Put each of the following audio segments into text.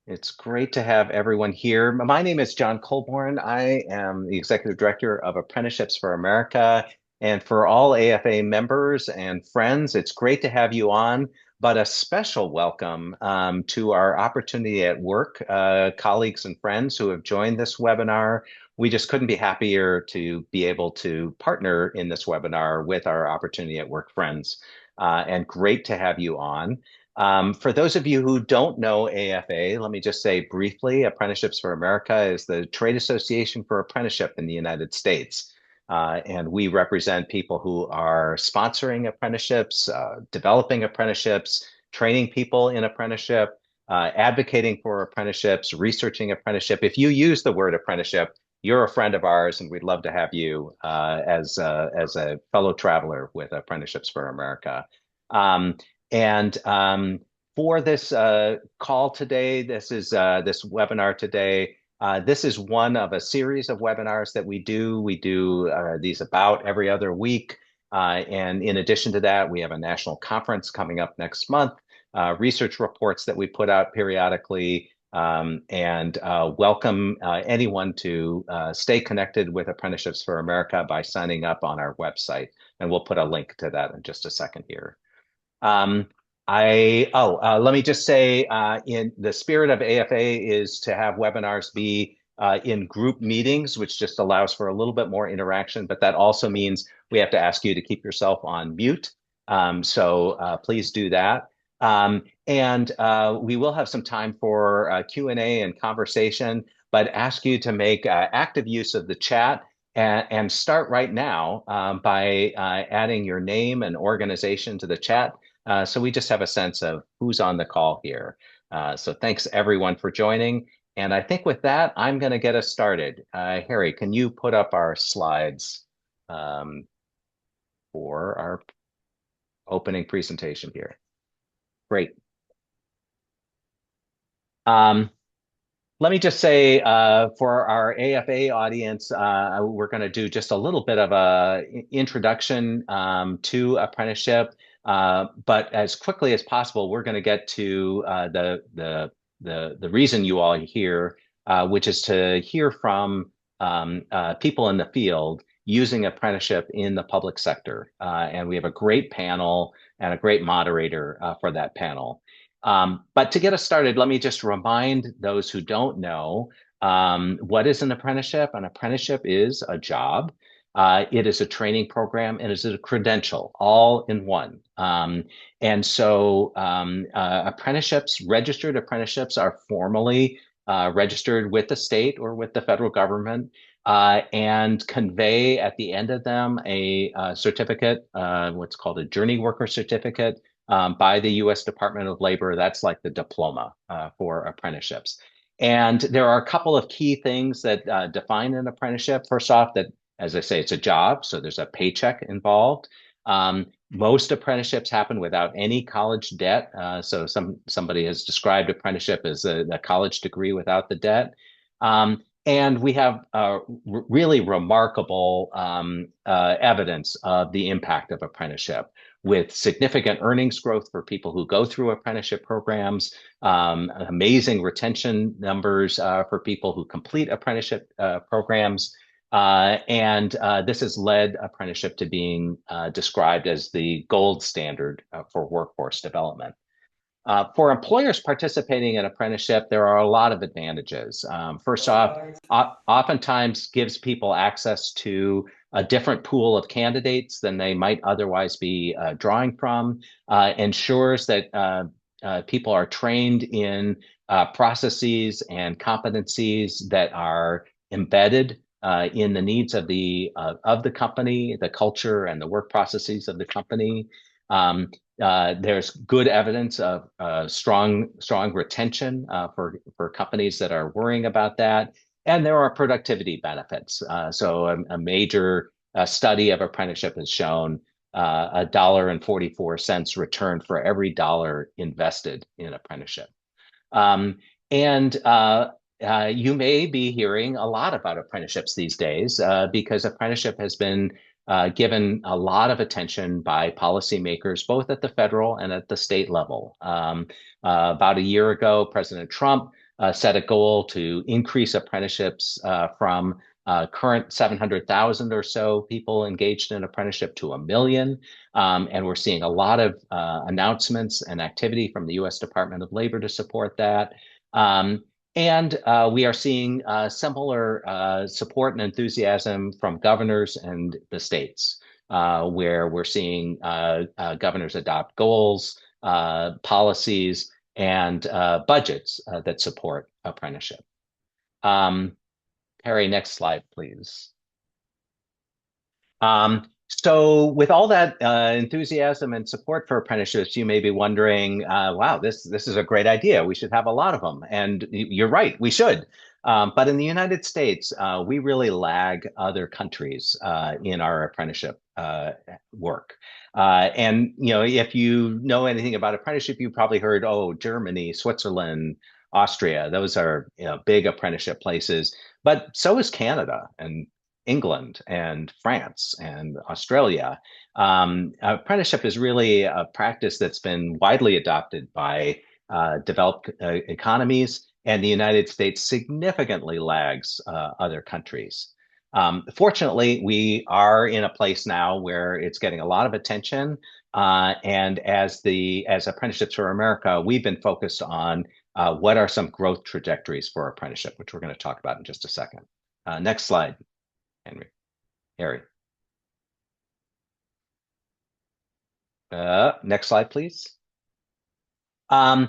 It's great to have everyone here. My name is John Colborn. I am the Executive Director of Apprenticeships for America. And for all AFA members and friends, it's great to have you on, but a special welcome to our Opportunity at Work colleagues and friends who have joined this webinar. We just couldn't be happier to be able to partner in this webinar with our Opportunity at Work friends. And great to have you on. For those of you who don't know AFA, let me just say briefly, Apprenticeships for America is the trade association for apprenticeship in the United States. And we represent people who are sponsoring apprenticeships, developing apprenticeships, training people in apprenticeship, advocating for apprenticeships, researching apprenticeship. If you use the word apprenticeship, you're a friend of ours, and we'd love to have you as a fellow traveler with Apprenticeships for America. Um, and for this call today, this webinar today. This is one of a series of webinars that we do. We do these about every other week. And in addition to that, we have a national conference coming up next month, research reports that we put out periodically, and welcome anyone to stay connected with Apprenticeships for America by signing up on our website. And we'll put a link to that in just a second here. Um, Let me just say, in the spirit of AFA is to have webinars be in group meetings, which just allows for a little bit more interaction, but that also means we have to ask you to keep yourself on mute. So please do that. And we will have some time for Q&A and conversation, but ask you to make active use of the chat and start right now by adding your name and organization to the chat. So we just have a sense of who's on the call here. So thanks everyone for joining. And I think with that, I'm going to get us started. Harry, can you put up our slides um, for our opening presentation here? Great. Um, Let me just say, for our AFA audience, we're going to do just a little bit of a introduction to apprenticeship, but as quickly as possible, we're going to get to the reason you all are here, which is to hear from people in the field using apprenticeship in the public sector. And we have a great panel and a great moderator for that panel. But to get us started, let me just remind those who don't know what is an apprenticeship. An apprenticeship is a job. It is a training program and it is a credential all in one. Apprenticeships, registered apprenticeships are formally registered with the state or with the federal government and convey at the end of them a certificate, what's called a journey worker certificate by the U.S. Department of Labor. That's like the diploma for apprenticeships. And there are a couple of key things that define an apprenticeship. First off, that, as I say, it's a job, so there's a paycheck involved. Most apprenticeships happen without any college debt. So somebody has described apprenticeship as a college degree without the debt. And we have really remarkable evidence of the impact of apprenticeship, with significant earnings growth for people who go through apprenticeship programs, amazing retention numbers for people who complete apprenticeship programs. This has led apprenticeship to being described as the gold standard for workforce development. For employers participating in apprenticeship, there are a lot of advantages. First off, oftentimes gives people access to a different pool of candidates than they might otherwise be drawing from, ensures that people are trained in processes and competencies that are embedded in the needs of the company, the culture, and the work processes of the company. There's good evidence of strong retention for companies that are worrying about that, and there are productivity benefits. So a major study of apprenticeship has shown $1.44 return for every dollar invested in apprenticeship. And You may be hearing a lot about apprenticeships these days because apprenticeship has been given a lot of attention by policymakers, both at the federal and at the state level. About a year ago, President Trump set a goal to increase apprenticeships from current 700,000 or so people engaged in apprenticeship to 1 million. And we're seeing a lot of announcements and activity from the U.S. Department of Labor to support that. And we are seeing similar support and enthusiasm from governors and the states, where we're seeing governors adopt goals, policies, and budgets that support apprenticeship. Harry, next slide, please. So with all that enthusiasm and support for apprenticeships, you may be wondering, wow, this is a great idea. We should have a lot of them. And you're right, we should. But in the United States, we really lag other countries in our apprenticeship work. And if you know anything about apprenticeship, you probably heard, oh, Germany, Switzerland, Austria, those are big apprenticeship places. But so is Canada and England and France and Australia. Apprenticeship is really a practice that's been widely adopted by developed economies, and the United States significantly lags other countries. Fortunately, we are in a place now where it's getting a lot of attention. And as Apprenticeships for America, we've been focused on what are some growth trajectories for apprenticeship, which we're going to talk about in just a second. Next slide. Harry. Next slide, please. As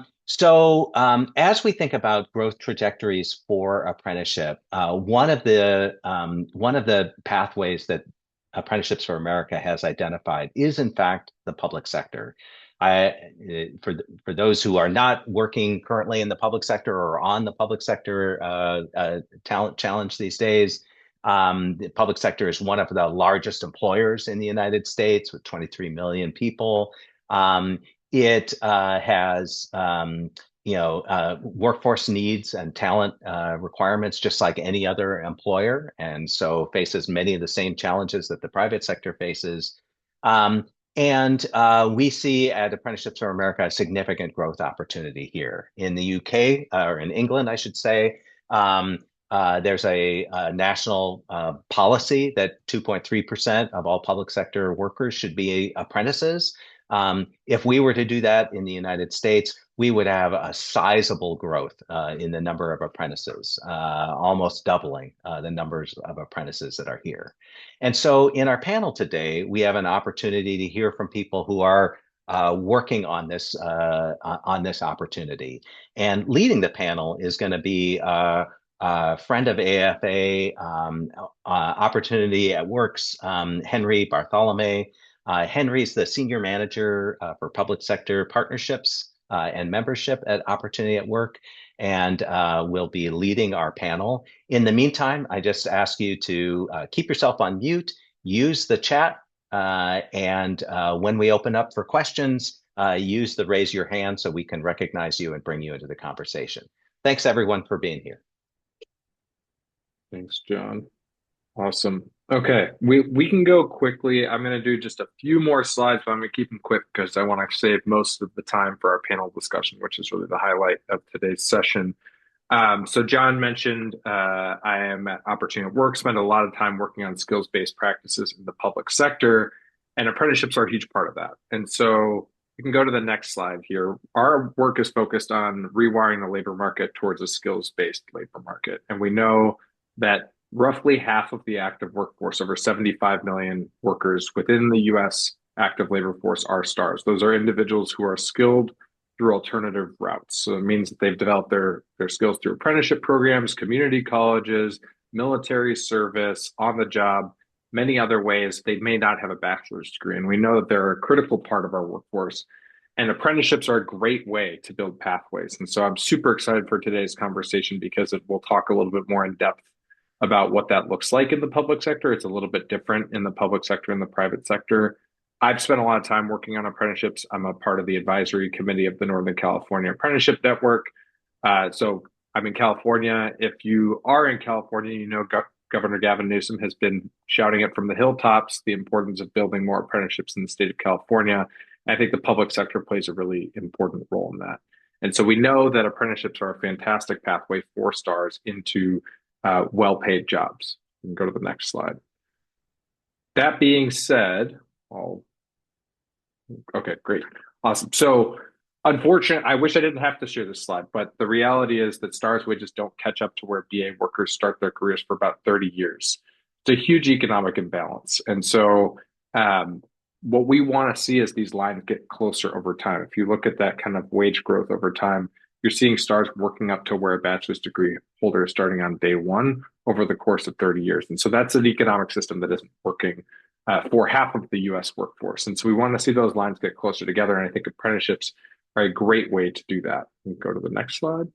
we think about growth trajectories for apprenticeship, one of the pathways that Apprenticeships for America has identified is, in fact, the public sector. For those who are not working currently in the public sector or on the public sector talent challenge these days, the public sector is one of the largest employers in the United States with 23 million people. It has workforce needs and talent requirements just like any other employer, and so faces many of the same challenges that the private sector faces. And we see at Apprenticeships for America a significant growth opportunity here. In the UK, or in England, I should say, there's a national policy that 2.3% of all public sector workers should be apprentices. If we were to do that in the United States, we would have a sizable growth in the number of apprentices, almost doubling the numbers of apprentices that are here. And so in our panel today, we have an opportunity to hear from people who are working on this opportunity. And leading the panel is going to be a friend of AFA, Opportunity at Work's Henry Bartholome. Henry's the Senior Manager for Public Sector Partnerships and Membership at Opportunity at Work, and will be leading our panel. In the meantime, I just ask you to keep yourself on mute, use the chat, and when we open up for questions, use the raise your hand so we can recognize you and bring you into the conversation. Thanks, everyone, for being here. Thanks, John. Awesome. Okay, we can go quickly. I'm going to do just a few more slides, but I'm going to keep them quick because I want to save most of the time for our panel discussion, which is really the highlight of today's session. So John mentioned I am at Opportunity at Work, spend a lot of time working on skills-based practices in the public sector, and apprenticeships are a huge part of that. And so you can go to the next slide here. Our work is focused on rewiring the labor market towards a skills-based labor market. And we know that roughly half of the active workforce, over 75 million workers within the US active labor force, are stars. Those are individuals who are skilled through alternative routes. So it means that they've developed their skills through apprenticeship programs, community colleges, military service, on the job, many other ways. They may not have a bachelor's degree. And we know that they're a critical part of our workforce. And apprenticeships are a great way to build pathways. And so I'm super excited for today's conversation because we'll talk a little bit more in depth about what that looks like in the public sector. It's a little bit different in the public sector and the private sector. I've spent a lot of time working on apprenticeships. I'm a part of the advisory committee of the Northern California Apprenticeship Network. So I'm in California. If you are in California, you know Governor Gavin Newsom has been shouting it from the hilltops, the importance of building more apprenticeships in the state of California. And I think the public sector plays a really important role in that. And so we know that apprenticeships are a fantastic pathway for stars into well-paid jobs. We can go to the next slide. That being said, I'll okay, great. Awesome. So, unfortunately, I wish I didn't have to share this slide, but the reality is that stars wages don't catch up to where BA workers start their careers for about 30 years. It's a huge economic imbalance. And so, um, what we want to see is these lines get closer over time. If you look at that kind of wage growth over time, you're seeing stars working up to where a bachelor's degree holder is starting on day one over the course of 30 years. And so that's an economic system that isn't working for half of the US workforce. And so we want to see those lines get closer together. And I think apprenticeships are a great way to do that. We can go to the next slide.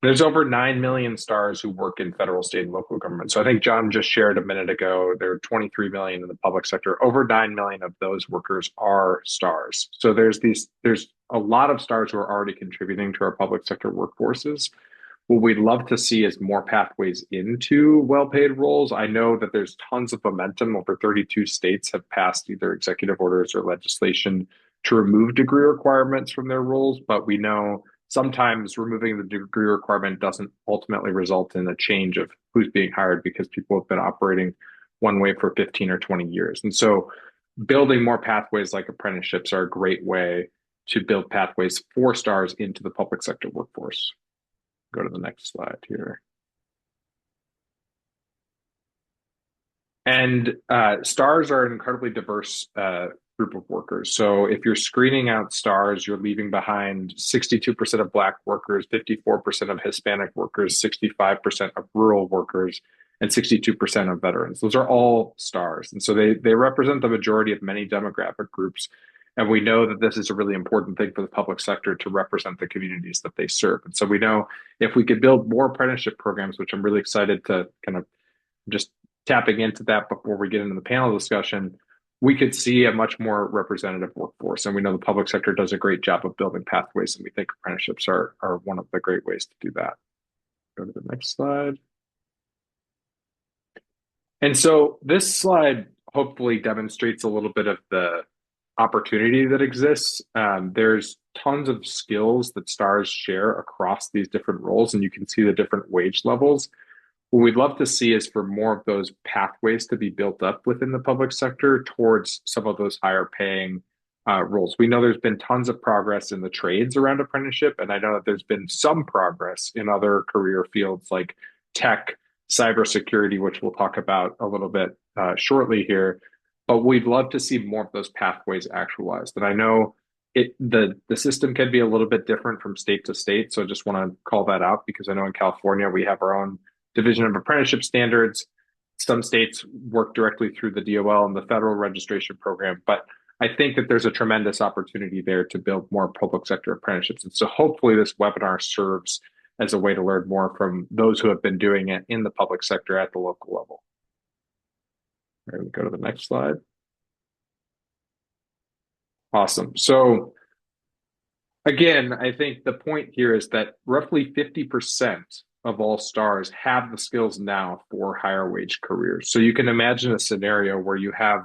There's over 9 million stars who work in federal, state, and local government. So I think John just shared a minute ago, there are 23 million in the public sector. Over 9 million of those workers are stars. So there's a lot of stars who are already contributing to our public sector workforces. What we'd love to see is more pathways into well-paid roles. I know that there's tons of momentum. Over 32 states have passed either executive orders or legislation to remove degree requirements from their roles, but we know sometimes removing the degree requirement doesn't ultimately result in a change of who's being hired because people have been operating one way for 15 or 20 years. And so building more pathways like apprenticeships are a great way to build pathways for stars into the public sector workforce. Go to the next slide here. And stars are an incredibly diverse group of workers. So if you're screening out stars, you're leaving behind 62% of Black workers, 54% of Hispanic workers, 65% of rural workers, and 62% of veterans. Those are all stars. And so they represent the majority of many demographic groups. And we know that this is a really important thing for the public sector to represent the communities that they serve. And so we know if we could build more apprenticeship programs, which I'm really excited to kind of just tapping into that before we get into the panel discussion, we could see a much more representative workforce. And we know the public sector does a great job of building pathways, and we think apprenticeships are one of the great ways to do that. Go to the next slide. And so this slide hopefully demonstrates a little bit of the opportunity that exists. There's tons of skills that stars share across these different roles, and you can see the different wage levels. What we'd love to see is for more of those pathways to be built up within the public sector towards some of those higher paying roles. We know there's been tons of progress in the trades around apprenticeship, and I know that there's been some progress in other career fields like tech, cybersecurity, which we'll talk about a little bit shortly here. But we'd love to see more of those pathways actualized. And I know the system can be a little bit different from state to state. So I just want to call that out because I know in California we have our own Division of Apprenticeship Standards. Some states work directly through the DOL and the federal registration program. But I think that there's a tremendous opportunity there to build more public sector apprenticeships. And so hopefully this webinar serves as a way to learn more from those who have been doing it in the public sector at the local level. All right, we go to the next slide. Awesome. So again, I think the point here is that roughly 50% of all stars have the skills now for higher wage careers. So you can imagine a scenario where you have,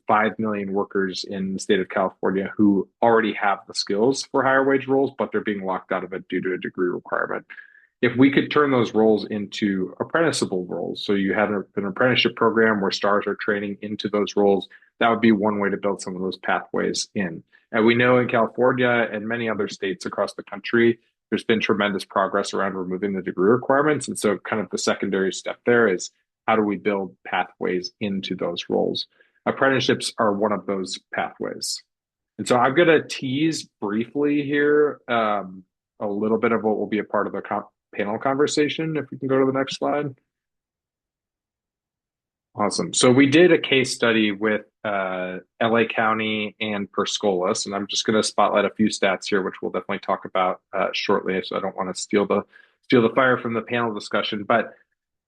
5 million workers in the state of California who already have the skills for higher wage roles, but they're being locked out of it due to a degree requirement. If we could turn those roles into apprenticeable roles, so you have an apprenticeship program where stars are training into those roles, that would be one way to build some of those pathways in. And we know in California and many other states across the country, there's been tremendous progress around removing the degree requirements. And so kind of the secondary step there is how do we build pathways into those roles? Apprenticeships are one of those pathways. And so I'm going to tease briefly here a little bit of what will be a part of the panel conversation. If we can go to the next slide. Awesome. So we did a case study with LA County and Perscolas, and I'm just going to spotlight a few stats here, which we'll definitely talk about shortly. So I don't want to steal the fire from the panel discussion. But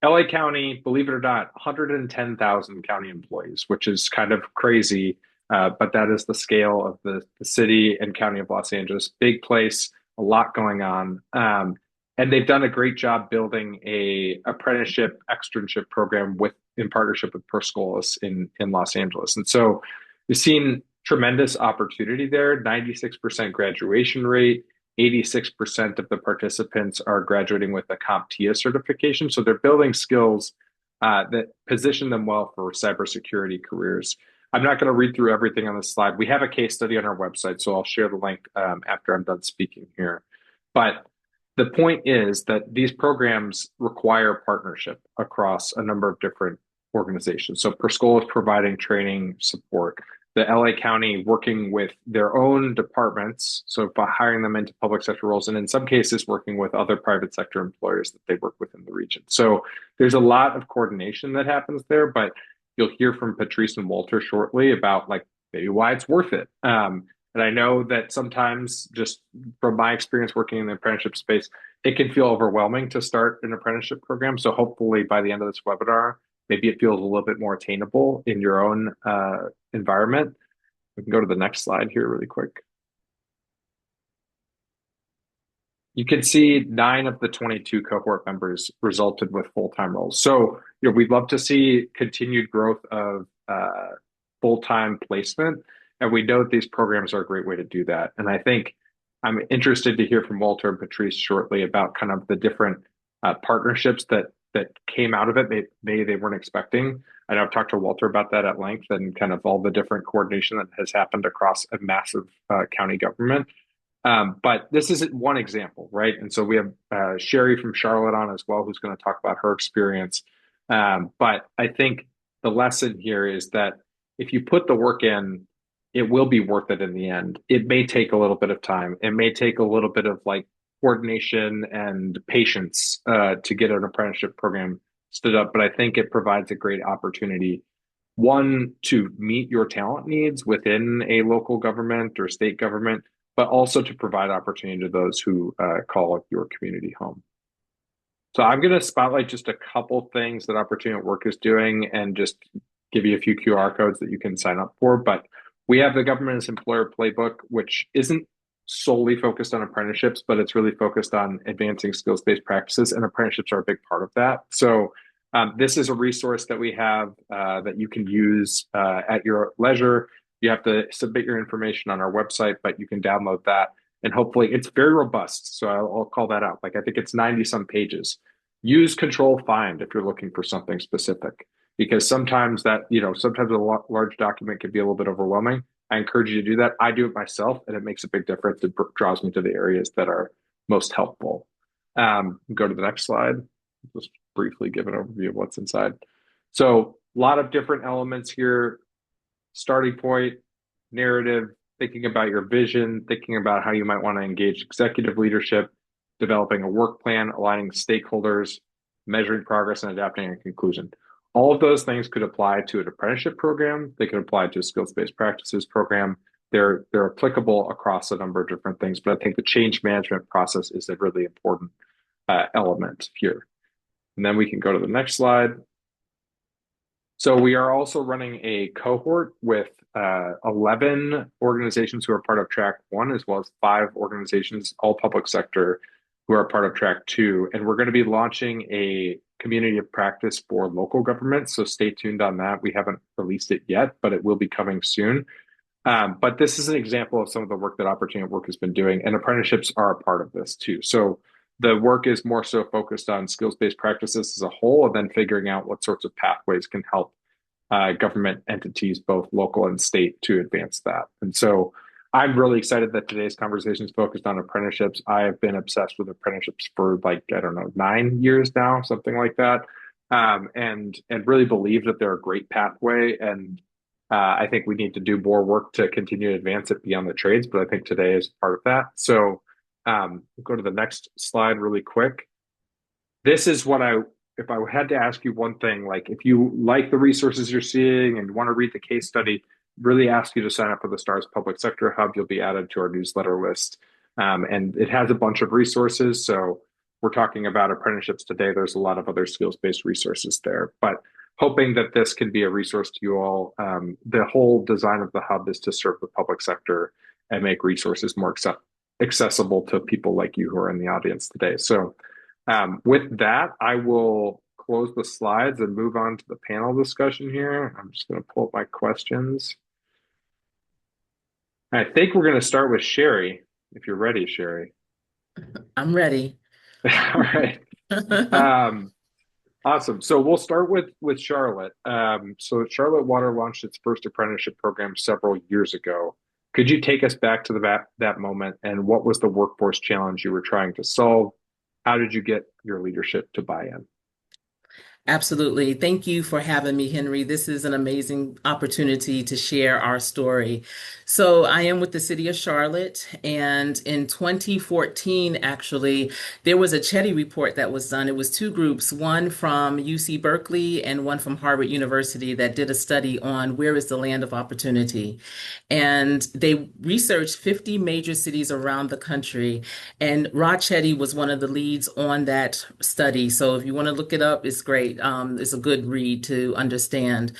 LA County, believe it or not, 110,000 county employees, which is kind of crazy, but that is the scale of the city and county of Los Angeles. Big place, a lot going on. And they've done a great job building a apprenticeship externship program in partnership with Perscolas in Los Angeles. And so we've seen tremendous opportunity there. 96% graduation rate. 86% of the participants are graduating with a CompTIA certification. So they're building skills that position them well for cybersecurity careers. I'm not going to read through everything on this slide. We have a case study on our website, so I'll share the link after I'm done speaking here. But the point is that these programs require partnership across a number of different organizations. So Perscola is providing training support. The LA County working with their own departments, so by hiring them into public sector roles, and in some cases working with other private sector employers that they work with in the region. So there's a lot of coordination that happens there, but you'll hear from Patrice and Walter shortly about like maybe why it's worth it. And I know that sometimes, just from my experience working in the apprenticeship space, it can feel overwhelming to start an apprenticeship program. So hopefully by the end of this webinar, maybe it feels a little bit more attainable in your own environment. We can go to the next slide here really quick. You can see 9 of the 22 cohort members resulted with full-time roles. So, we'd love to see continued growth of full-time placement. And we know that these programs are a great way to do that. And I think I'm interested to hear from Walter and Patrice shortly about kind of the different partnerships that came out of it. Maybe they weren't expecting. I know I've talked to Walter about that at length and kind of all the different coordination that has happened across a massive county government. But this isn't one example, right? And so we have Sherry from Charlotte on as well, who's going to talk about her experience. But I think the lesson here is that if you put the work in, it will be worth it in the end. It may take a little bit of time. It may take a little bit of like coordination and patience to get an apprenticeship program stood up. But I think it provides a great opportunity, one, to meet your talent needs within a local government or state government, but also to provide opportunity to those who call your community home. So I'm going to spotlight just a couple things that Opportunity at Work is doing and just give you a few QR codes that you can sign up for. But we have the Government as Employer Playbook, which isn't solely focused on apprenticeships, but it's really focused on advancing skills-based practices, and apprenticeships are a big part of that. So this is a resource that we have that you can use at your leisure. You have to submit your information on our website, but you can download that. And hopefully it's very robust. So I'll call that out. Like I think it's 90 some pages. Use Control Find if you're looking for something specific, because sometimes sometimes a large document can be a little bit overwhelming. I encourage you to do that. I do it myself, and it makes a big difference. It draws me to the areas that are most helpful. Go to the next slide. Just briefly give an overview of what's inside. So a lot of different elements here. Starting point, narrative, thinking about your vision, thinking about how you might want to engage executive leadership, developing a work plan, aligning stakeholders, measuring progress, and adapting a conclusion. All of those things could apply to an apprenticeship program. They could apply to a skills-based practices program. They're applicable across a number of different things, but I think the change management process is a really important element here. And then we can go to the next slide. So we are also running a cohort with 11 organizations who are part of track 1, as well as 5 organizations, all public sector, who are part of track 2. And we're going to be launching a community of practice for local governments. So stay tuned on that. We haven't released it yet, but it will be coming soon. But this is an example of some of the work that Opportunity at Work has been doing, and apprenticeships are a part of this too. So the work is more so focused on skills-based practices as a whole, and then figuring out what sorts of pathways can help government entities, both local and state, to advance that. And so I'm really excited that today's conversation is focused on apprenticeships. I have been obsessed with apprenticeships for 9 years now, something like that, and really believe that they're a great pathway. And I think we need to do more work to continue to advance it beyond the trades, but I think today is part of that. So go to the next slide really quick. This is what if I had to ask you one thing, like if you like the resources you're seeing and want to read the case study, really ask you to sign up for the STARS Public Sector Hub. You'll be added to our newsletter list. And it has a bunch of resources. So we're talking about apprenticeships today. There's a lot of other skills-based resources there, but hoping that this can be a resource to you all. The whole design of the hub is to serve the public sector and make resources more accessible to people like you who are in the audience today. So with that, I will close the slides and move on to the panel discussion here. I'm just going to pull up my questions. I think we're going to start with Sherry, if you're ready, Sherry. I'm ready. All right. Um, awesome. So we'll start with Charlotte. So Charlotte Water launched its first apprenticeship program several years ago. Could you take us back to that moment and what was the workforce challenge you were trying to solve? How did you get your leadership to buy in? Absolutely. Thank you for having me, Henry. This is an amazing opportunity to share our story. So, I am with the city of Charlotte, and in 2014, actually, there was a Chetty report that was done. It was two groups, one from UC Berkeley and one from Harvard University, that did a study on where is the land of opportunity. And they researched 50 major cities around the country. And Rod Chetty was one of the leads on that study. So if you want to look it up, it's great. It's a good read to understand.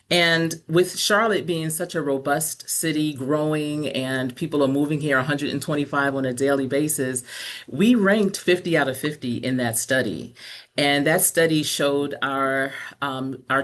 And with Charlotte being such a robust city, growing, and people are moving here 125 on a daily basis, we ranked 50 out of 50 in that study. And that study showed our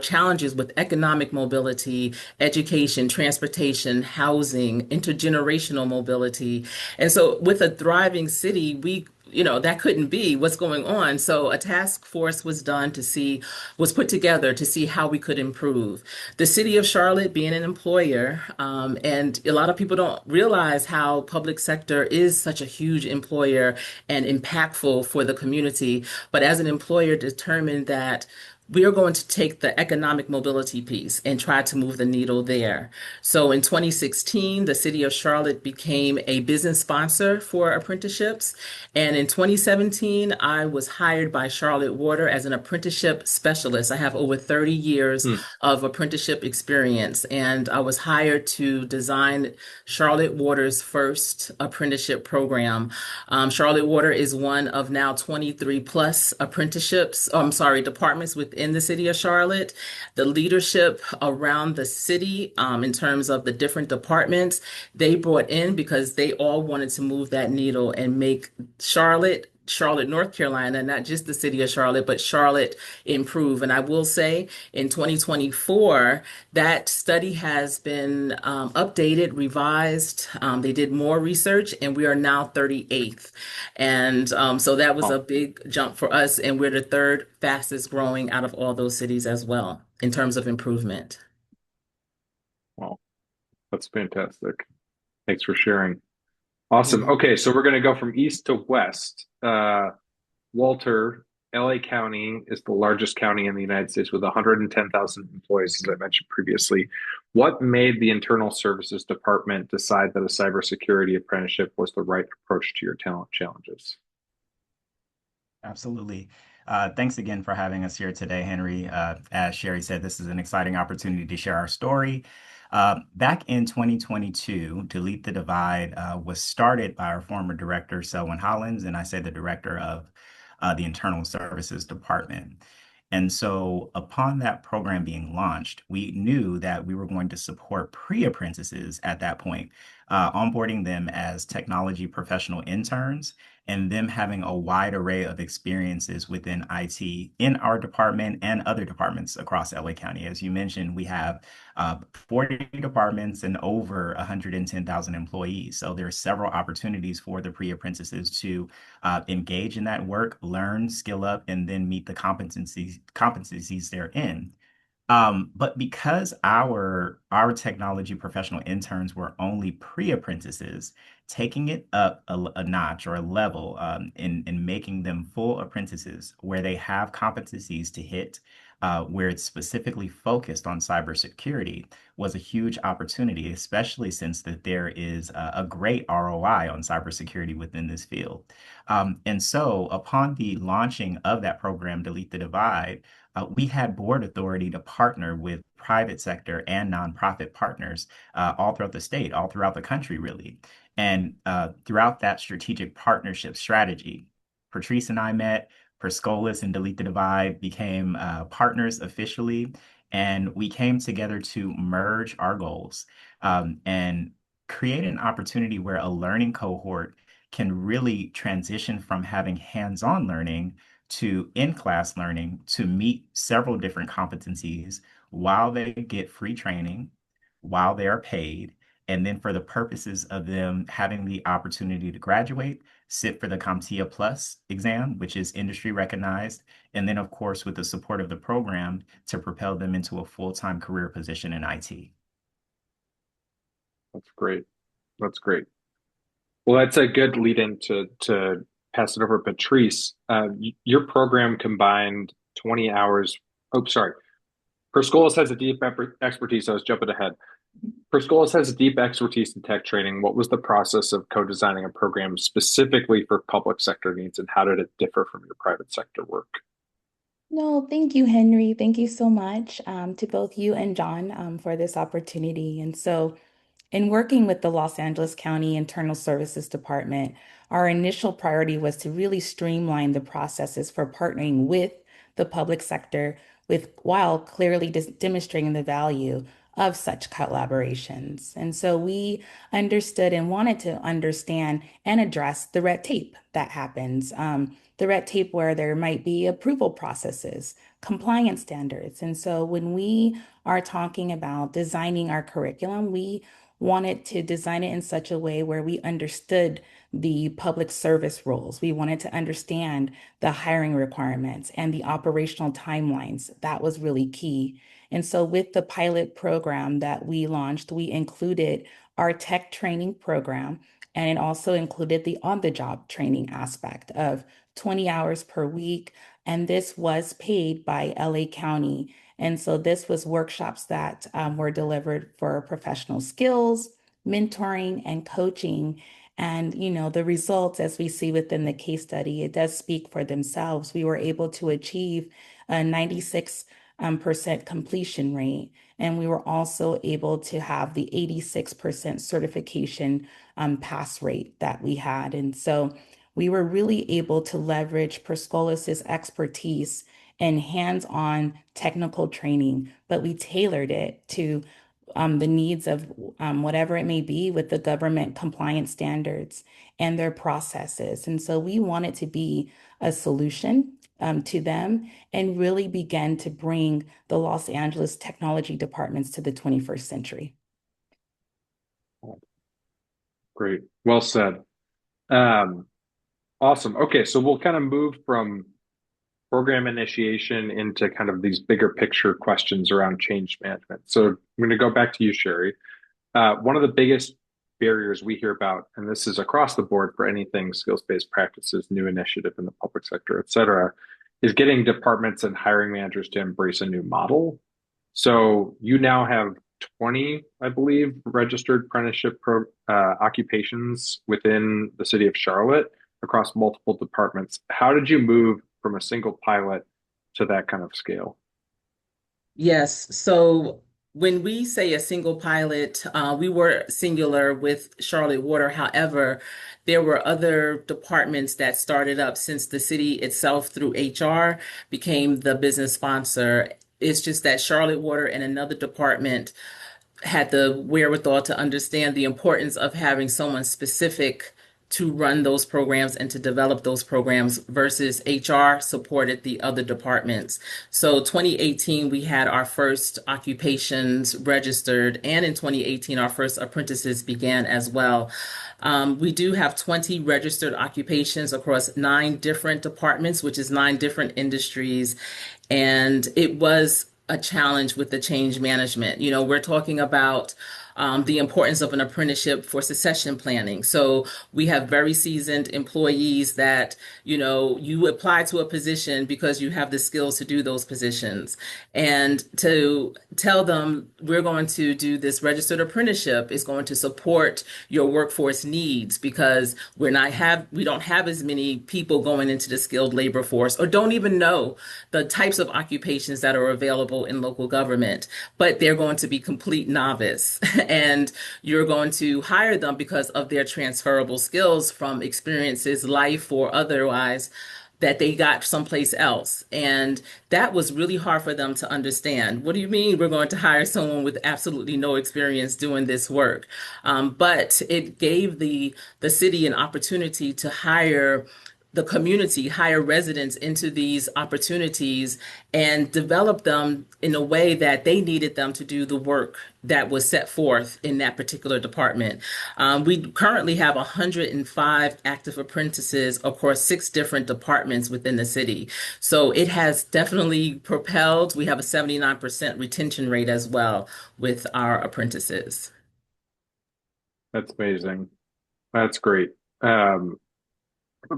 challenges with economic mobility, education, transportation, housing, intergenerational mobility. And so with a thriving city, that couldn't be what's going on. So a task force was put together to see how we could improve. The city of Charlotte being an employer, and a lot of people don't realize how public sector is such a huge employer and impactful for the community. But as an employer, determined that we are going to take the economic mobility piece and try to move the needle there. So in 2016, the city of Charlotte became a business sponsor for apprenticeships. And in 2017, I was hired by Charlotte Water as an apprenticeship specialist. I have over 30 years Hmm. of apprenticeship experience, and I was hired to design Charlotte Water's first apprenticeship program. Charlotte Water is one of now 23 plus departments within the city of Charlotte. The leadership around the city, in terms of the different departments, they brought in because they all wanted to move that needle and make Charlotte, North Carolina, not just the city of Charlotte, but Charlotte improve. And I will say in 2024, that study has been updated, revised. They did more research, and we are now 38th. And so that was a Oh, big jump for us. And we're the third fastest growing out of all those cities as well in terms of improvement. wow. That's fantastic. Thanks for sharing. Awesome. Mhm. Okay, so we're going to go from east to west. Walter, LA County is the largest county in the United States with 110,000 employees, as I mentioned previously. What made the Internal Services Department decide that a cybersecurity apprenticeship was the right approach to your talent challenges? Absolutely. Thanks again for having us here today, Henry. As Sherry said, this is an exciting opportunity to share our story. Back in 2022, Delete the Divide was started by our former director, Selwyn Hollins, and I say the director of the Internal Services Department. And so, upon that program being launched, we knew that we were going to support pre-apprentices at that point, onboarding them as technology professional interns and them having a wide array of experiences within IT in our department and other departments across LA County. As you mentioned, we have 40 departments and over 110,000 employees. So there are several opportunities for the pre-apprentices to engage in that work, learn, skill up, and then meet the competencies therein. But because our technology professional interns were only pre-apprentices, taking it up a notch or a level in making them full apprentices where they have competencies to hit, where it's specifically focused on cybersecurity was a huge opportunity, especially since that there is a great ROI on cybersecurity within this field. And so upon the launching of that program, Delete the Divide, we had board authority to partner with private sector and nonprofit partners all throughout the state, all throughout the country, really. And throughout that strategic partnership strategy, Patrice and I met, Perscolis and Delete the Divide became partners officially, and we came together to merge our goals and create an opportunity where a learning cohort can really transition from having hands-on learning to in-class learning to meet several different competencies while they get free training, while they are paid, And then for the purposes of them having the opportunity to graduate, sit for the CompTIA Plus exam, which is industry recognized. And then, of course, with the support of the program to propel them into a full-time career position in IT. That's great. That's great. Well, that's a good lead in to pass it over to Patrice. Your program combined 20 hours. Oh, sorry. Perscolis has a deep expertise. I was jumping ahead. Perscolis has a deep expertise in tech training. What was the process of co-designing a program specifically for public sector needs, and how did it differ from your private sector work? No, thank you, Henry. Thank you so much to both you and John for this opportunity. And so, in working with the Los Angeles County Internal Services Department, our initial priority was to really streamline the processes for partnering with the public sector with while clearly demonstrating the value of such collaborations. And so we understood and wanted to understand and address the red tape that happens. The red tape where there might be approval processes, compliance standards. And so when we are talking about designing our curriculum, we wanted to design it in such a way where we understood the public service roles. We wanted to understand the hiring requirements and the operational timelines. That was really key. And so with the pilot program that we launched, we included our tech training program, and it also included the on-the-job training aspect of 20 hours per week. And this was paid by LA County. And so this was workshops that were delivered for professional skills, mentoring, and coaching. And, the results, as we see within the case study, it does speak for themselves. We were able to achieve a 96% completion rate. And we were also able to have the 86% certification pass rate that we had. And so we were really able to leverage Perscolis's expertise and hands-on technical training, but we tailored it to the needs of whatever it may be with the government compliance standards and their processes. And so we wanted to be a solution to them and really begin to bring the Los Angeles technology departments to the 21st century. Great. Well said. Awesome. Okay, so we'll kind of move from program initiation into kind of these bigger picture questions around change management. So I'm going to go back to you, Sherry. One of the biggest barriers we hear about, and this is across the board for anything skills-based practices, new initiative in the public sector, et cetera, is getting departments and hiring managers to embrace a new model. So you now have 20, I believe, registered apprenticeship occupations within the city of Charlotte across multiple departments. How did you move from a single pilot to that kind of scale? Yes. So when we say a single pilot, we were singular with Charlotte Water. However, there were other departments that started up since the city itself through HR became the business sponsor. It's just that Charlotte Water and another department had the wherewithal to understand the importance of having someone specific to run those programs and to develop those programs versus HR supported the other departments. So 2018, we had our first occupations registered, and in 2018, our first apprentices began as well. We do have 20 registered occupations across 9 different departments, which is 9 different industries. And it was a challenge with the change management. We're talking about the importance of an apprenticeship for succession planning. So we have very seasoned employees that, you apply to a position because you have the skills to do those positions. And to tell them we're going to do this registered apprenticeship is going to support your workforce needs because we don't have as many people going into the skilled labor force or don't even know the types of occupations that are available in local government, but they're going to be complete novice. And you're going to hire them because of their transferable skills from experiences, life or otherwise, that they got someplace else. And that was really hard for them to understand. What do you mean we're going to hire someone with absolutely no experience doing this work? But it gave the city an opportunity to hire the community, hire residents into these opportunities and develop them in a way that they needed them to do the work that was set forth in that particular department. We currently have 105 active apprentices across 6 different departments within the city. So it has definitely propelled. We have a 79% retention rate as well with our apprentices. That's amazing. That's great. Um,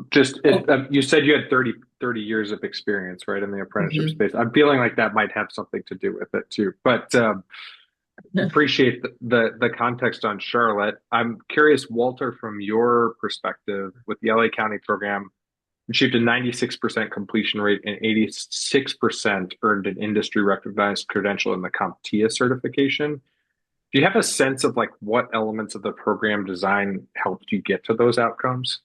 just Oh, you said you had 30 years of experience, right, in the apprenticeship mhm. space. I'm feeling like that might have something to do with it too. But appreciate the context on Charlotte. I'm curious, Walter, from your perspective with the LA County program, achieved a 96% completion rate and 86% earned an industry recognized credential in the CompTIA certification. Do you have a sense of like what elements of the program design helped you get to those outcomes?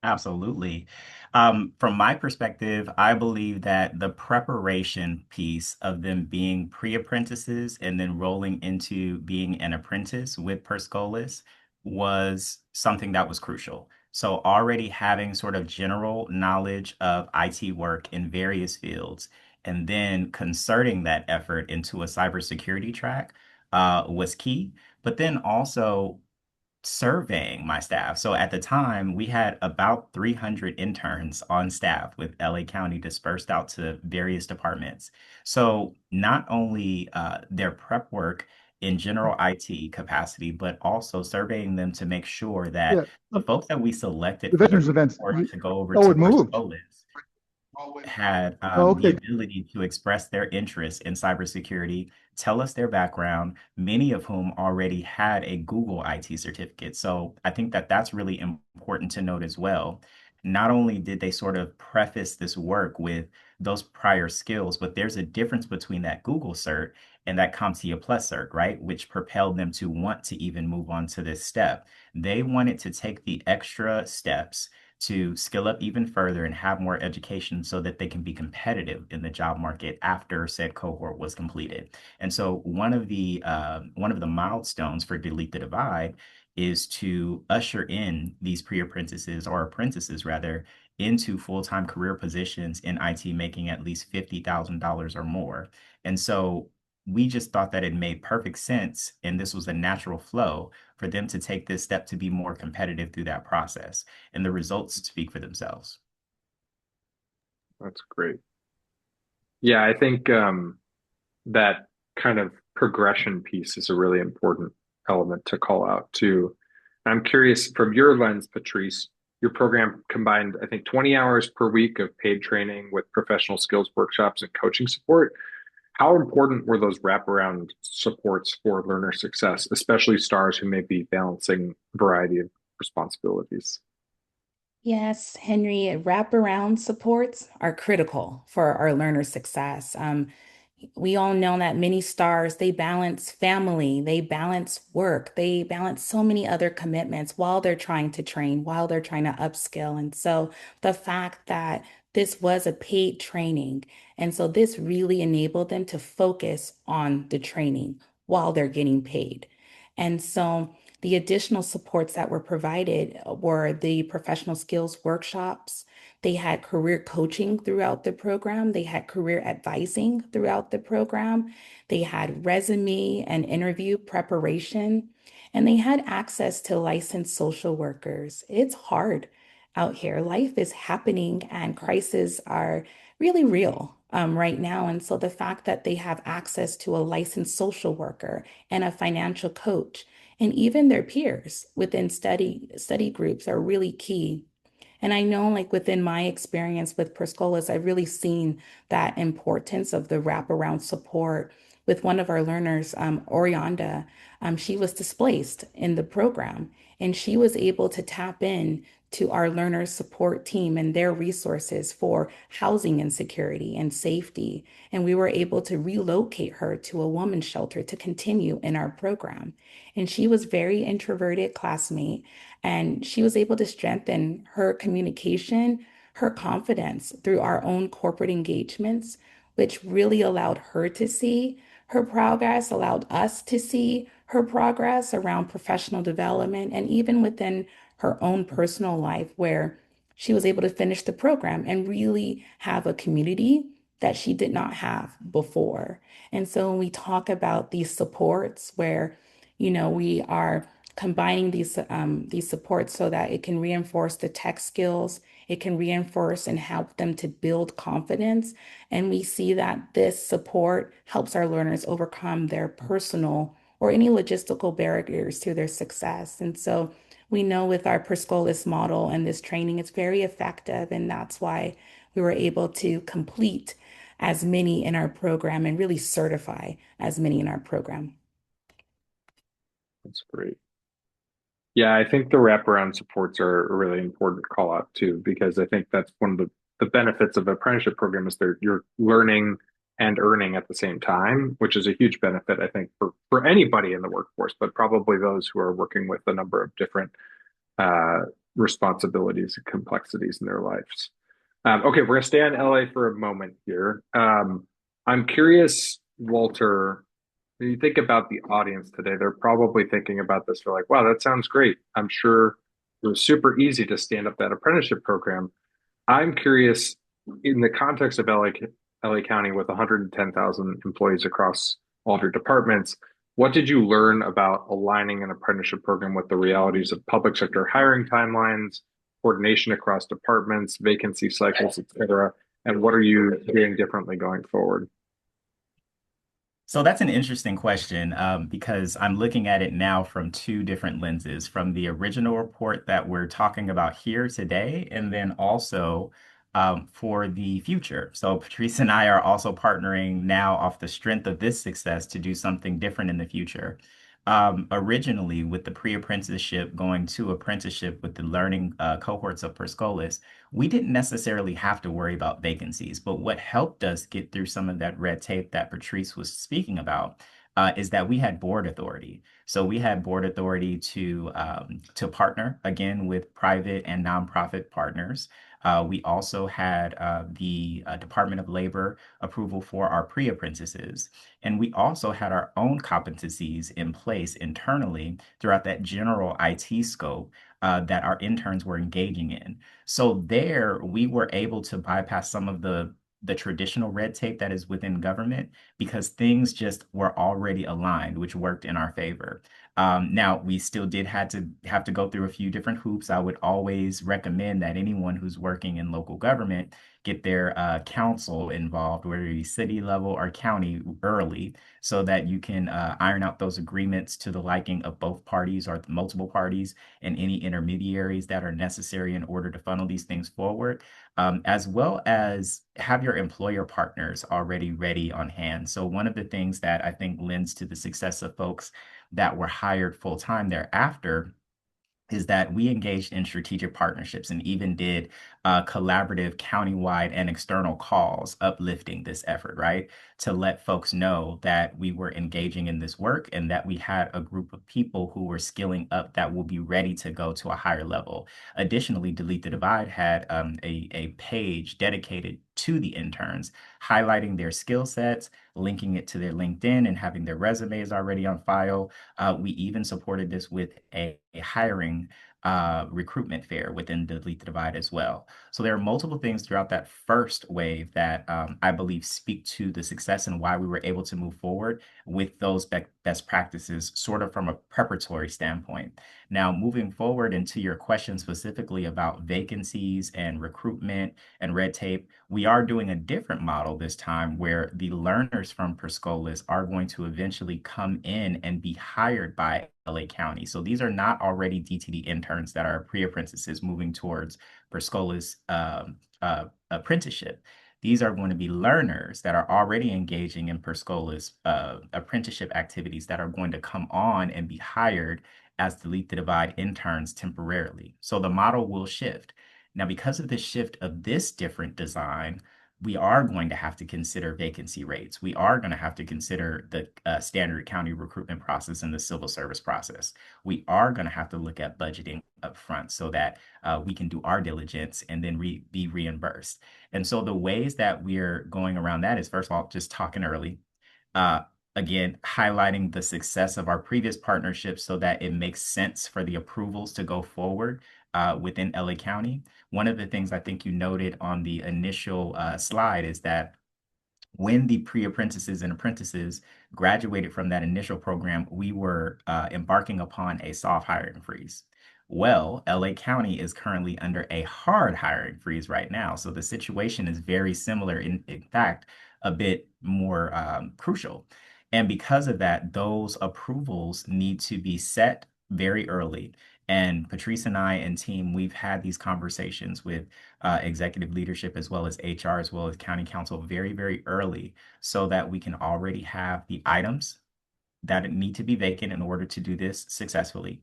Absolutely. From my perspective, I believe that the preparation piece of them being pre-apprentices and then rolling into being an apprentice with Perscolas was something that was crucial. So already having sort of general knowledge of IT work in various fields and then concerting that effort into a cybersecurity track was key. But then also surveying my staff. So at the time, we had about 300 interns on staff with LA County dispersed out to various departments. So not only their prep work in general IT capacity, but also surveying them to make sure that Yeah, the folks that we selected the for the veterans events. report to go over Oh, to it moved. Perspolis had Oh, the okay. ability to express their interest in cybersecurity, tell us their background, many of whom already had a Google IT certificate. So I think that that's really important to note as well. Not only did they sort of preface this work with those prior skills, but there's a difference between that Google cert and that CompTIA Plus cert, right? Which propelled them to want to even move on to this step. They wanted to take the extra steps to skill up even further and have more education so that they can be competitive in the job market after said cohort was completed. And so one of the milestones for Delete the Divide is to usher in these pre-apprentices or apprentices rather into full-time career positions in IT making at least $50,000 or more. And so we just thought that it made perfect sense and this was a natural flow for them to take this step to be more competitive through that process and the results speak for themselves. That's great. Yeah, I think that kind of progression piece is a really important element to call out too. I'm curious from your lens, Patrice, your program combined, I think, 20 hours per week of paid training with professional skills workshops and coaching support. How important were those wraparound supports for learner success, especially stars who may be balancing a variety of responsibilities? Yes, Henry, wraparound supports are critical for our learner success. We all know that many stars, they balance family, they balance work, they balance so many other commitments while they're trying to train, while they're trying to upskill. And so the fact that this was a paid training, and so this really enabled them to focus on the training while they're getting paid. And so the additional supports that were provided were the professional skills workshops. They had career coaching throughout the program. They had career advising throughout the program. They had resume and interview preparation. And they had access to licensed social workers. It's hard out here. Life is happening and crises are really real right now. And so the fact that they have access to a licensed social worker and a financial coach and even their peers within study groups are really key. And I know, like within my experience with Perscolas, I've really seen that importance of the wraparound support. With one of our learners, Orianda, she was displaced in the program, and she was able to tap in to our learner support team and their resources for housing insecurity and safety. And we were able to relocate her to a woman's shelter to continue in our program. And she was very introverted classmate, and she was able to strengthen her communication, her confidence through our own corporate engagements, which really allowed her to see her progress, allowed us to see her progress around professional development, and even within her own personal life, where she was able to finish the program and really have a community that she did not have before. And so when we talk about these supports where, we are combining these supports so that it can reinforce the tech skills, it can reinforce and help them to build confidence. And we see that this support helps our learners overcome their personal or any logistical barriers to their success. And so we know with our per scholas model and this training, it's very effective. And that's why we were able to complete as many in our program and really certify as many in our program. That's great. Yeah, I think the wraparound supports are a really important call out too, because I think that's one of the benefits of an apprenticeship program is you're learning and earning at the same time, which is a huge benefit, I think, for anybody in the workforce, but probably those who are working with a number of different uh, responsibilities and complexities in their lives. Okay, we're going to stay on LA for a moment here. I'm curious, Walter, when you think about the audience today, they're probably thinking about this. They're like, wow, that sounds great. I'm sure it was super easy to stand up that apprenticeship program. I'm curious, in the context of LA County with 110,000 employees across all of your departments, what did you learn about aligning an apprenticeship program with the realities of public sector hiring timelines, coordination across departments, vacancy cycles, et cetera? And what are you doing differently going forward? So that's an interesting question because I'm looking at it now from two different lenses, from the original report that we're talking about here today, and then also for the future. So Patrice and I are also partnering now off the strength of this success to do something different in the future. Originally, with the pre-apprenticeship going to apprenticeship with the learning cohorts of Perscolas, we didn't necessarily have to worry about vacancies, but what helped us get through some of that red tape that Patrice was speaking about is that we had board authority. So we had board authority to partner again with private and nonprofit partners. We also had the Department of Labor approval for our pre-apprentices. And we also had our own competencies in place internally throughout that general IT scope that our interns were engaging in. So there, we were able to bypass some of the traditional red tape that is within government because things just were already aligned, which worked in our favor. Now, we still did have to go through a few different hoops. I would always recommend that anyone who's working in local government get their council involved, whether it be city level or county, early, so that you can iron out those agreements to the liking of both parties or multiple parties and any intermediaries that are necessary in order to funnel these things forward, as well as have your employer partners already ready on hand. So one of the things that I think lends to the success of folks that were hired full time thereafter is that we engaged in strategic partnerships and even did collaborative countywide and external calls uplifting this effort, right? To let folks know that we were engaging in this work and that we had a group of people who were skilling up that will be ready to go to a higher level. Additionally, Delete the Divide had a page dedicated to the interns, highlighting their skill sets, linking it to their LinkedIn, and having their resumes already on file. We even supported this with a hiring recruitment fair within Delete the Divide as well. So there are multiple things throughout that first wave that I believe speak to the success and why we were able to move forward with those best practices, sort of from a preparatory standpoint. Now, moving forward into your question specifically about vacancies and recruitment and red tape, we are doing a different model this time where the learners from Perscolas are going to eventually come in and be hired by LA County. So these are not already DTD interns that are pre-apprentices moving towards Perscolas apprenticeship. These are going to be learners that are already engaging in Perscolas apprenticeship activities that are going to come on and be hired as Delete the Divide interns temporarily. So the model will shift. Now, because of the shift of this different design, we are going to have to consider vacancy rates. We are going to have to consider the standard county recruitment process and the civil service process. We are going to have to look at budgeting up front so that we can do our diligence and then be reimbursed. And so the ways that we're going around that is, first of all, just talking early. Uh, Again, highlighting the success of our previous partnerships so that it makes sense for the approvals to go forward within LA County. one of the things I think you noted on the initial slide is that when the pre-apprentices and apprentices graduated from that initial program, we were embarking upon a soft hiring freeze. Well, LA County is currently under a hard hiring freeze right now. So the situation is very similar, in fact, a bit more crucial. And because of that, those approvals need to be set very early. And Patrice and I and team, we've had these conversations with executive leadership as well as HR as well as county council very, very early so that we can already have the items that need to be vacant in order to do this successfully.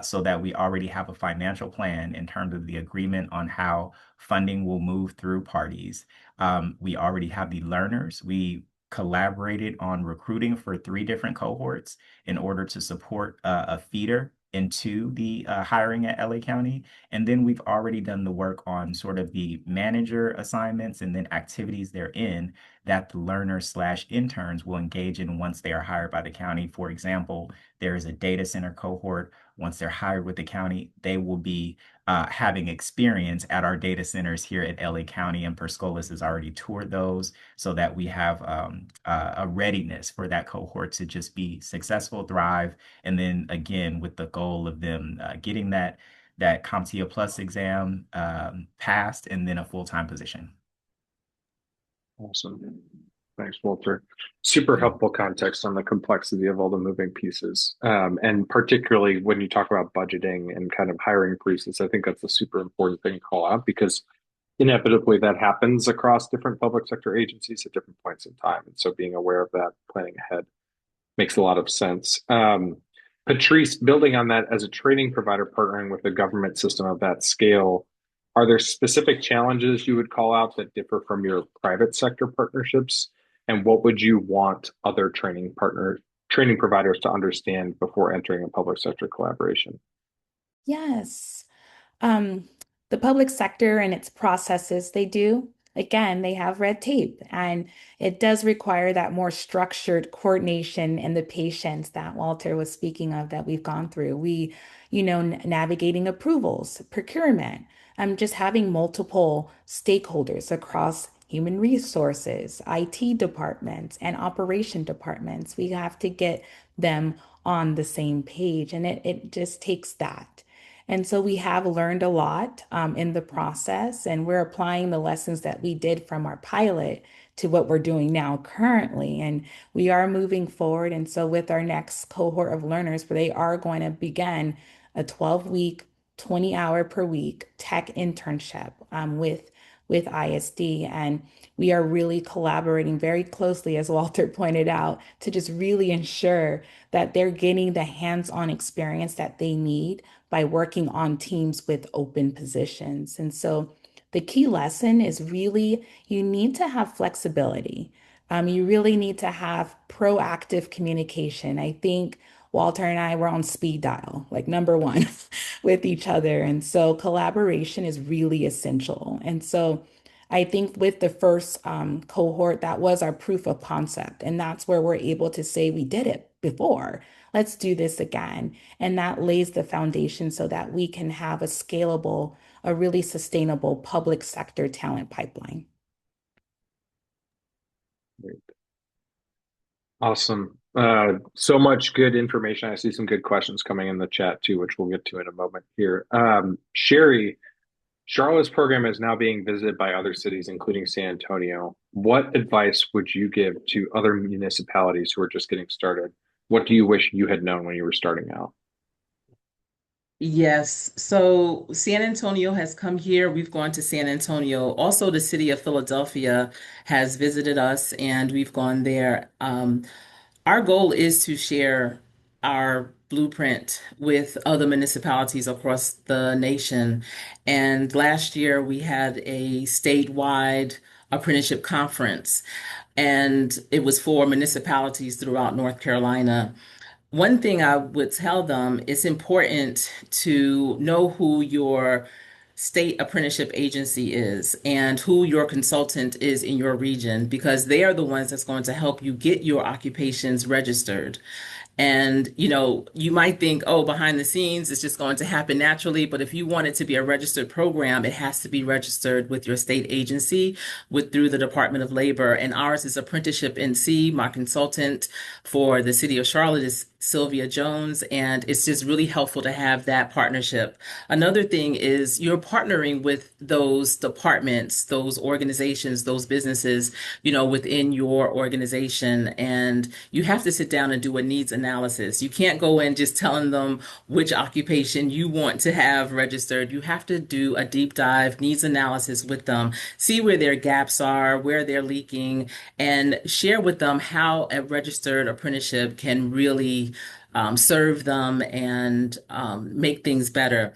So that we already have a financial plan in terms of the agreement on how funding will move through parties. We already have the learners. We collaborated on recruiting for 3 different cohorts in order to support a feeder into the hiring at LA County. And then we've already done the work on sort of the manager assignments and then activities they're in that the learners slash interns will engage in once they are hired by the county. For example, there is a data center cohort. Once they're hired with the county, they will be having experience at our data centers here at LA County, and Perscolis has already toured those so that we have a readiness for that cohort to just be successful, thrive, and then again with the goal of them getting that CompTIA Plus exam passed and then a full-time position. Awesome. Thanks, Walter. Super helpful context on the complexity of all the moving pieces. And particularly when you talk about budgeting and kind of hiring freezes, I think that's a super important thing to call out because inevitably that happens across different public sector agencies at different points in time. And so being aware of that, planning ahead makes a lot of sense. Patrice, building on that as a training provider partnering with a government system of that scale, are there specific challenges you would call out that differ from your private sector partnerships? And what would you want other training providers to understand before entering a public sector collaboration? Yes. Um, the public sector and its processes, again, they have red tape, and it does require that more structured coordination and the patience that Walter was speaking of that we've gone through. Navigating approvals, procurement, just having multiple stakeholders across human resources, IT departments, and operation departments. We have to get them on the same page, and it just takes that. And so we have learned a lot in the process, and we're applying the lessons that we did from our pilot to what we're doing now currently. And we are moving forward. And so with our next cohort of learners, they are going to begin a 12-week, 20-hour per week tech internship with ISD. And we are really collaborating very closely, as Walter pointed out, to just really ensure that they're getting the hands-on experience that they need by working on teams with open positions. And so the key lesson is really you need to have flexibility. You really need to have proactive communication. I think Walter and I were on speed dial, like number one, with each other. And so collaboration is really essential. And so I think with the first cohort, that was our proof of concept. And that's where we're able to say we did it before. Let's do this again. And that lays the foundation so that we can have a scalable, a really sustainable public sector talent pipeline. Great. Awesome. So much good information. I see some good questions coming in the chat too, which we'll get to in a moment here. Sherry, Charlotte's program is now being visited by other cities, including San Antonio. What advice would you give to other municipalities who are just getting started? What do you wish you had known when you were starting out? Yes. So San Antonio has come here. We've gone to San Antonio. Also, the city of Philadelphia has visited us and we've gone there. Our goal is to share our blueprint with other municipalities across the nation. And last year we had a statewide apprenticeship conference, and it was for municipalities throughout North Carolina. One thing I would tell them, it's important to know who your state apprenticeship agency is and who your consultant is in your region, because they are the ones that's going to help you get your occupations registered. And, you might think, oh, behind the scenes, it's just going to happen naturally. But if you want it to be a registered program, it has to be registered with your state agency, through the Department of Labor. And ours is Apprenticeship NC. My consultant for the city of Charlotte is Sylvia Jones, and it's just really helpful to have that partnership. Another thing is you're partnering with those departments, those organizations, those businesses, within your organization, and you have to sit down and do a needs analysis. You can't go in just telling them which occupation you want to have registered. You have to do a deep dive needs analysis with them, see where their gaps are, where they're leaking, and share with them how a registered apprenticeship can really serve them and make things better.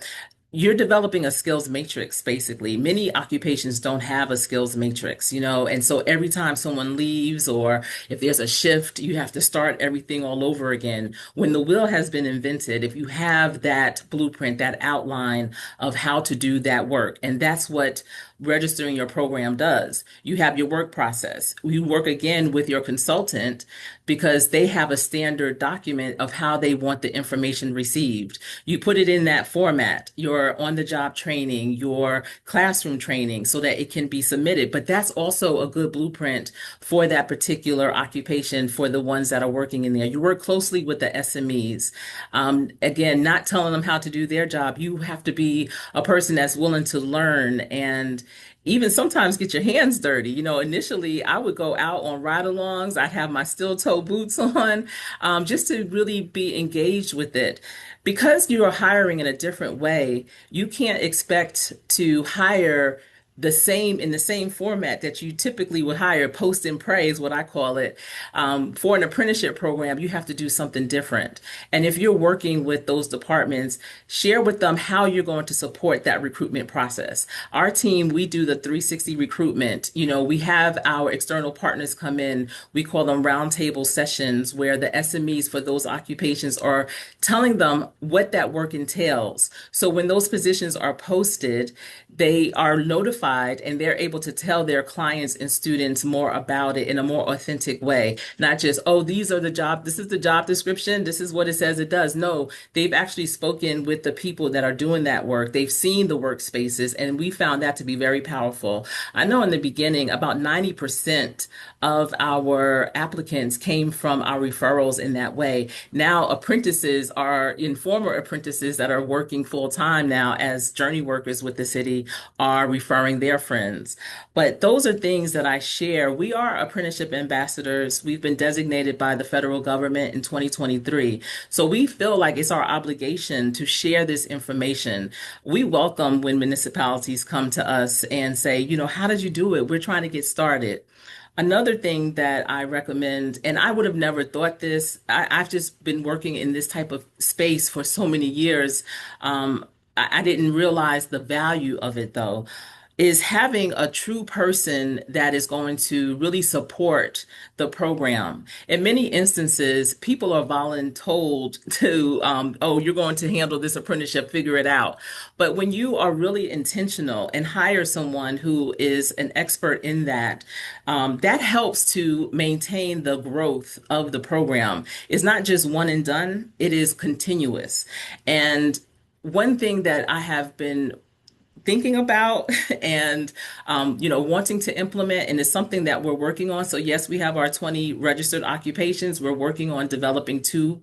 You're developing a skills matrix, basically. Many occupations don't have a skills matrix, and so every time someone leaves or if there's a shift, you have to start everything all over again. When the wheel has been invented, if you have that blueprint, that outline of how to do that work, and that's what registering your program does. You have your work process. You work again with your consultant because they have a standard document of how they want the information received. You put it in that format, your on-the-job training, your classroom training, so that it can be submitted. But that's also a good blueprint for that particular occupation for the ones that are working in there. You work closely with the SMEs. Again, not telling them how to do their job. You have to be a person that's willing to learn and even sometimes get your hands dirty. Initially I would go out on ride-alongs. I'd have my steel-toe boots on, just to really be engaged with it. Because you are hiring in a different way, you can't expect to hire in the same format that you typically would hire, post and pray is what I call it. For an apprenticeship program, you have to do something different. And if you're working with those departments, share with them how you're going to support that recruitment process. Our team, we do the 360 recruitment. We have our external partners come in. We call them roundtable sessions where the SMEs for those occupations are telling them what that work entails. So when those positions are posted, they are notified and they're able to tell their clients and students more about it in a more authentic way. Not just, oh, this is the job description, this is what it says it does. No, they've actually spoken with the people that are doing that work. They've seen the workspaces, and we found that to be very powerful. I know in the beginning, about 90% of our applicants came from our referrals in that way. Now, former apprentices that are working full time now as journey workers with the city are referring their friends. But those are things that I share. We are apprenticeship ambassadors. We've been designated by the federal government in 2023. So we feel like it's our obligation to share this information. We welcome when municipalities come to us and say, how did you do it? We're trying to get started. Another thing that I recommend, and I would have never thought this, I've just been working in this type of space for so many years. I didn't realize the value of it though, is having a true person that is going to really support the program. In many instances, people are voluntold to, oh, you're going to handle this apprenticeship, figure it out. But when you are really intentional and hire someone who is an expert in that, that helps to maintain the growth of the program. It's not just one and done, it is continuous. And one thing that I have been thinking about and wanting to implement, and it's something that we're working on. So yes, we have our 20 registered occupations. We're working on developing two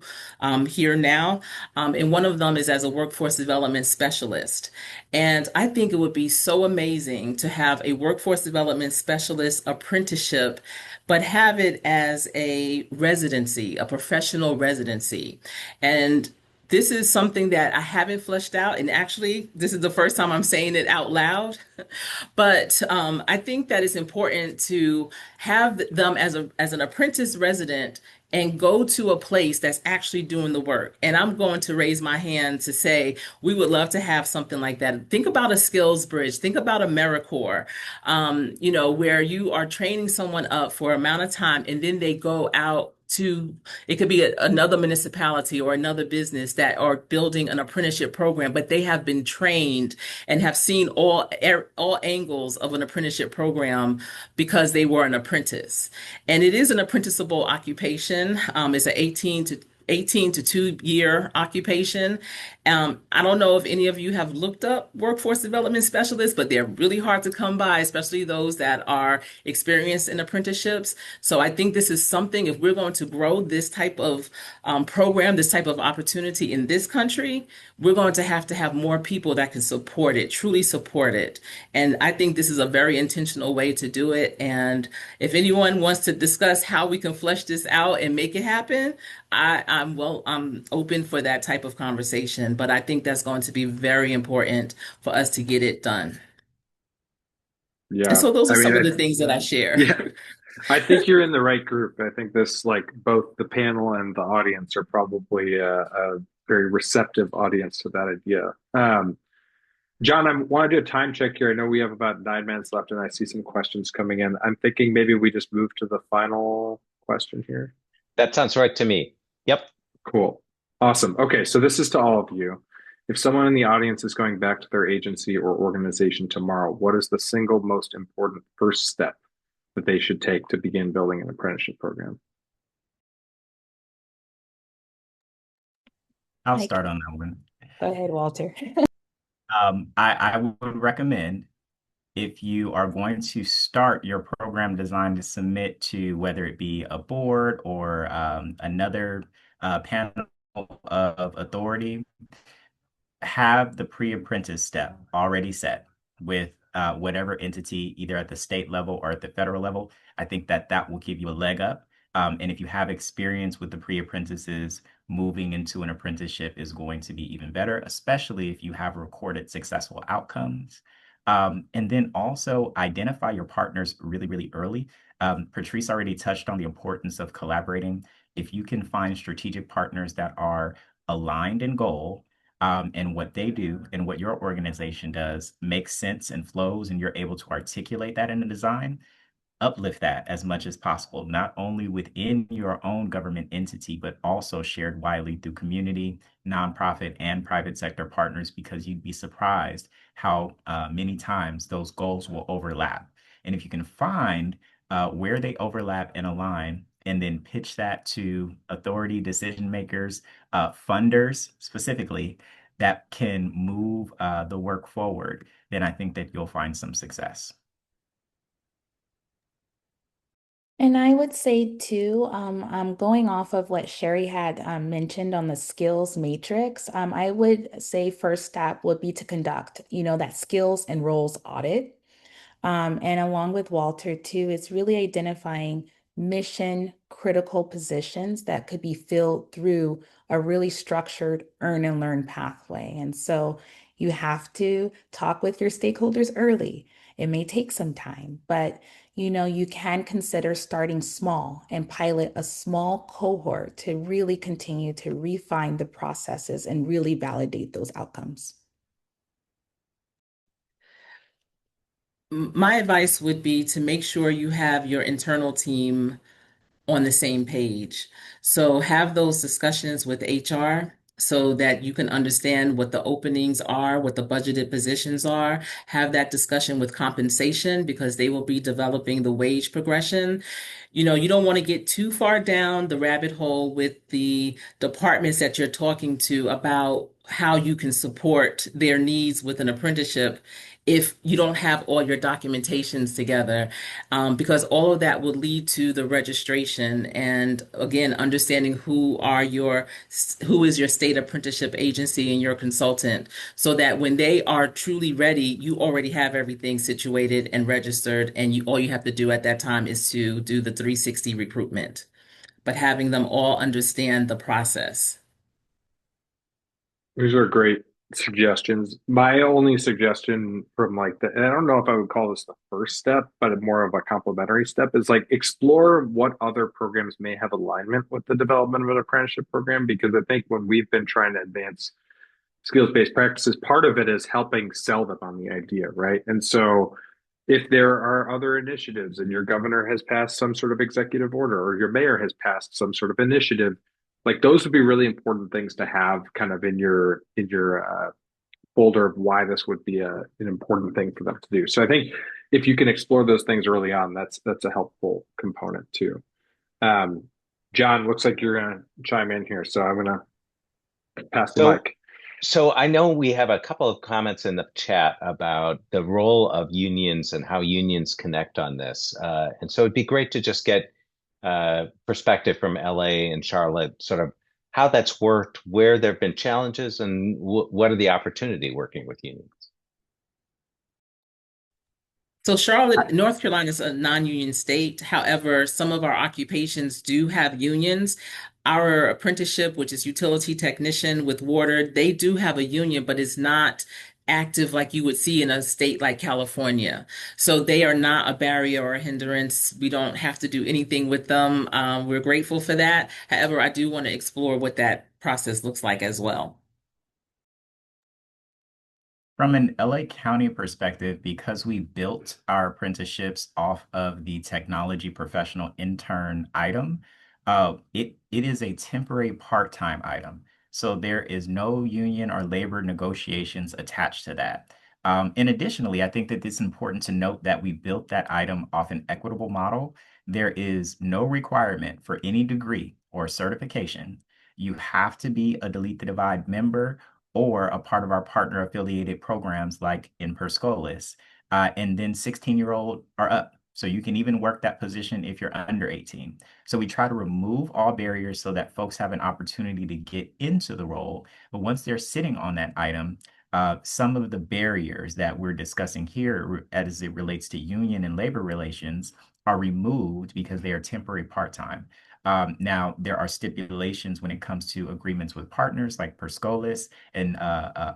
here now, and one of them is as a workforce development specialist. And I think it would be so amazing to have a workforce development specialist apprenticeship, but have it as a residency, a professional residency. And this is something that I haven't fleshed out. And actually, this is the first time I'm saying it out loud. But I think that it's important to have them as an apprentice resident and go to a place that's actually doing the work. And I'm going to raise my hand to say, we would love to have something like that. Think about a skills bridge. Think about AmeriCorps, where you are training someone up for an amount of time and then they go out to, it could be another municipality or another business that are building an apprenticeship program, but they have been trained and have seen all angles of an apprenticeship program because they were an apprentice. And it is an apprenticeable occupation. It's an 18 to 18 to 2 year occupation. I don't know if any of you have looked up workforce development specialists, but they're really hard to come by, especially those that are experienced in apprenticeships. So I think this is something, if we're going to grow this type of program, this type of opportunity in this country, we're going to have more people that can support it, truly support it. And I think this is a very intentional way to do it. And if anyone wants to discuss how we can flesh this out and make it happen, I'm open for that type of conversation, but I think that's going to be very important for us to get it done. And Yeah. so those are I mean, some of the things that I share. yeah, I think you're in the right group. I think this, like, both the panel and the audience are probably a very receptive audience to that idea. John, I want to do a time check here. I know we have about 9 minutes left, and I see some questions coming in. I'm thinking maybe we just move to the final question here. That sounds right to me. Yep. Cool. Awesome. Okay, so this is to all of you. If someone in the audience is going back to their agency or organization tomorrow, what is the single most important first step that they should take to begin building an apprenticeship program? I'll Like, start on that one. go ahead, Walter. I would recommend if you are going to start your program design to submit to whether it be a board or another panel of authority, have the pre-apprentice step already set with whatever entity, either at the state level or at the federal level. I think that that will give you a leg up. And if you have experience with the pre-apprentices, moving into an apprenticeship is going to be even better, especially if you have recorded successful outcomes. And then also identify your partners really, really early. Patrice already touched on the importance of collaborating. If you can find strategic partners that are aligned in goal, and what they do and what your organization does makes sense and flows, and you're able to articulate that in the design, uplift that as much as possible, not only within your own government entity, but also shared widely through community, nonprofit, and private sector partners, because you'd be surprised how many times those goals will overlap. And if you can find where they overlap and align, and then pitch that to authority decision makers, funders specifically, that can move the work forward, then I think that you'll find some success. And I would say too, going off of what Sherry had mentioned on the skills matrix, I would say first step would be to conduct, that skills and roles audit. And along with Walter too, it's really identifying mission critical positions that could be filled through a really structured earn and learn pathway. And so you have to talk with your stakeholders early. It may take some time, but you can consider starting small and pilot a small cohort to really continue to refine the processes and really validate those outcomes. My advice would be to make sure you have your internal team on the same page. So have those discussions with HR so that you can understand what the openings are, what the budgeted positions are. Have that discussion with compensation because they will be developing the wage progression. You don't want to get too far down the rabbit hole with the departments that you're talking to about how you can support their needs with an apprenticeship if you don't have all your documentations together, because all of that will lead to the registration. And again, understanding who is your state apprenticeship agency and your consultant, so that when they are truly ready, you already have everything situated and registered, and all you have to do at that time is to do the 360 recruitment. But having them all understand the process. These are great suggestions. My only suggestion from, like, and I don't know if I would call this the first step, but more of a complementary step, is like explore what other programs may have alignment with the development of an apprenticeship program. Because I think when we've been trying to advance skills-based practices, part of it is helping sell them on the idea, right? And so if there are other initiatives and your governor has passed some sort of executive order or your mayor has passed some sort of initiative, like, those would be really important things to have kind of in your folder of why this would be an important thing for them to do. So I think if you can explore those things early on, that's a helpful component too. Um, John, looks like you're gonna chime in here, so I'm gonna pass the So, mic. so I know we have a couple of comments in the chat about the role of unions and how unions connect on this. And so it'd be great to just get perspective from LA and Charlotte, sort of how that's worked, where there have been challenges, and what are the opportunity working with unions. So Charlotte, North Carolina is a non-union state. However, some of our occupations do have unions. Our apprenticeship, which is utility technician with water, they do have a union, but it's not active like you would see in a state like California. So they are not a barrier or a hindrance. We don't have to do anything with them. We're grateful for that. However, I do want to explore what that process looks like as well. From an LA County perspective, because we built our apprenticeships off of the technology professional intern item, it is a temporary part-time item. So there is no union or labor negotiations attached to that. And additionally, I think that it's important to note that we built that item off an equitable model. There is no requirement for any degree or certification. You have to be a Delete the Divide member or a part of our partner affiliated programs like in Perscolis, and then 16-year-old are up. So you can even work that position if you're under 18. So we try to remove all barriers so that folks have an opportunity to get into the role. But once they're sitting on that item, some of the barriers that we're discussing here as it relates to union and labor relations are removed because they are temporary part-time. Now, there are stipulations when it comes to agreements with partners like Perscolis and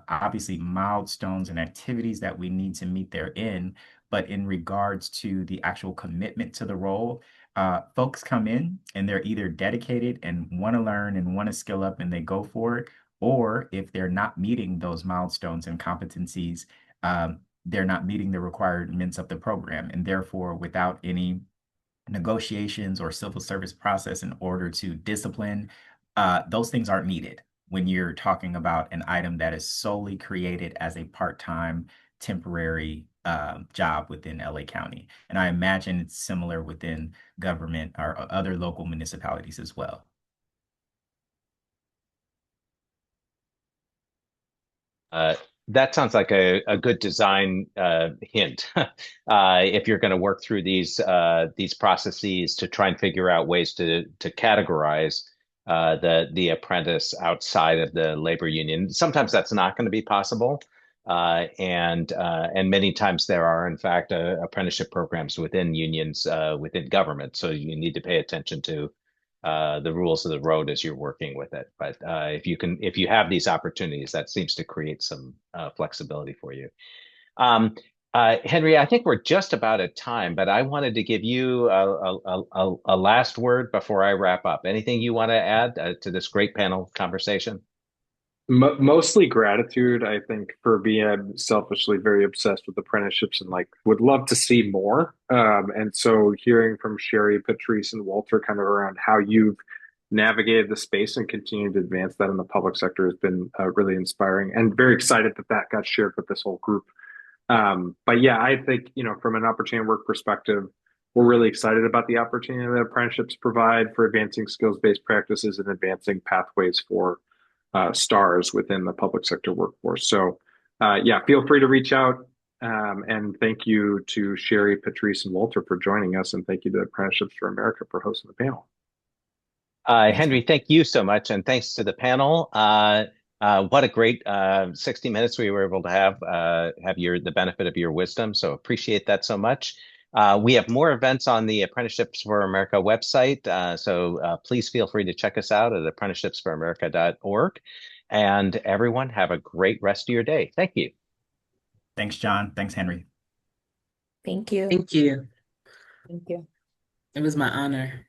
obviously milestones and activities that we need to meet therein. But in regards to the actual commitment to the role, folks come in and they're either dedicated and want to learn and want to skill up and they go for it, or if they're not meeting those milestones and competencies, they're not meeting the requirements of the program. And therefore, without any negotiations or civil service process in order to discipline, those things aren't needed when you're talking about an item that is solely created as a part-time temporary job within LA County. And I imagine it's similar within government or other local municipalities as well. Uh, that sounds like a good design hint. If you're going to work through these processes to try and figure out ways to categorize the apprentice outside of the labor union, sometimes that's not going to be possible, and many times there are, in fact, apprenticeship programs within unions within government. So you need to pay attention to the rules of the road as you're working with it. But if you have these opportunities, that seems to create some flexibility for you. Henry, I think we're just about at time, but I wanted to give you a last word before I wrap up. Anything you want to add to this great panel conversation? Mostly gratitude, I think, for being selfishly very obsessed with apprenticeships and like would love to see more. And so hearing from Sherry, Patrice, and Walter kind of around how you've navigated the space and continued to advance that in the public sector has been really inspiring and very excited that that got shared with this whole group. But yeah, I think, from an opportunity work perspective, we're really excited about the opportunity that apprenticeships provide for advancing skills-based practices and advancing pathways for stars within the public sector workforce. So, yeah, feel free to reach out. And thank you to Sherry, Patrice, and Walter for joining us. And thank you to Apprenticeships for America for hosting the panel. Thanks, Henry, man. thank you so much, and thanks to the panel. What a great 60 minutes we were able to have the benefit of your wisdom. So appreciate that so much. We have more events on the Apprenticeships for America website, so please feel free to check us out at apprenticeshipsforamerica.org. And everyone, have a great rest of your day. Thank you. Thanks, John. Thanks, Henry. Thank you. Thank you. Thank you. It was my honor.